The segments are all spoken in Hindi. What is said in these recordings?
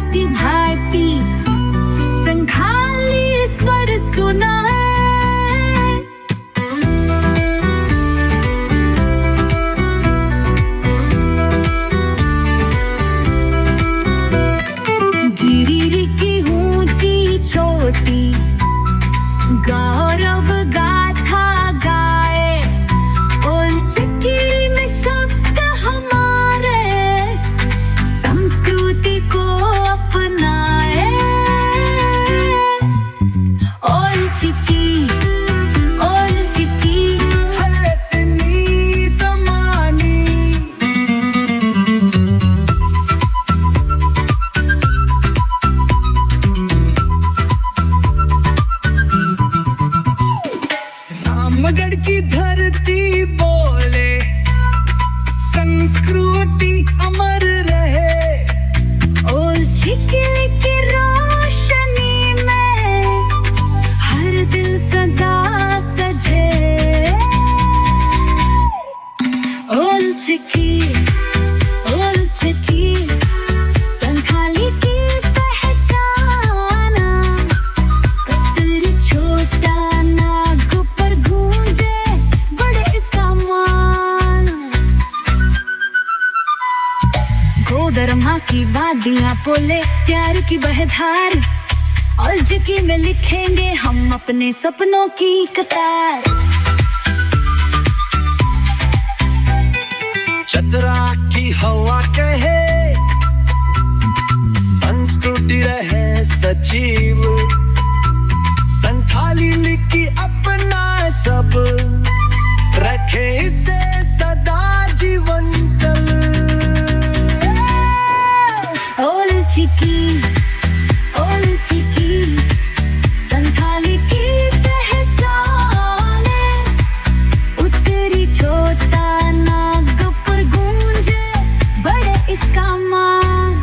भांति भांति संखाली स्वर सुनाए। गिरिरी की ऊंची छोटी गौरव गाथा गाए, उलचकी में शब्द हमारे संस्कृति को अपनाए। उलचकी उलचकी हलतनी समानी, रामगढ़ की धरती बोले संस्कृति अमर रहे। उलचकी की रोशनी में हर दिल सदा सजे। उलचकी उलचकी संखाली की पहचाना, कतर छोटा नाग पर गूंजे बड़े इसका मान। गोदरमा की वादियां बोले प्यार की बहधार, उलचकी में लिखेंगे हम अपने सपनों की कतार। चतरा की हवा कहे संस्कृति रहे सजीव, संथाली लिखी अपना सब रखे इसे सदा जीवंत। उलचकी उलचकी संथाली की पहचान है, उत्तरी छोटा नाग पर गूंजे बड़े इसका मान।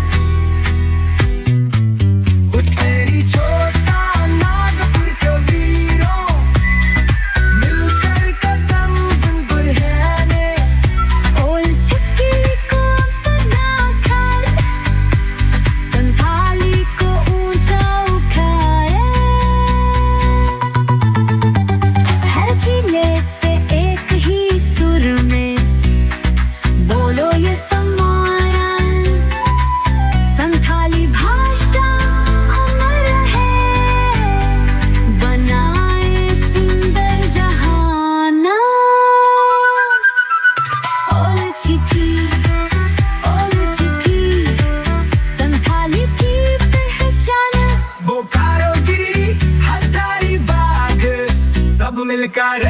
उत्तरी छोटा नागपुर के वीरों मिलकर कदम बढ़ाने, उलचकी को अपना कर संथाली को ऊंचा उठाए। हर जिले से एक ही सुर में बोलो ये सम्मान, संथाली भाषा अमर है, बनाए सुंदर जहाना। उलचकी उलचकी संथाली की पहचान, बोकारो गिरी हजारीबाग सब मिलकर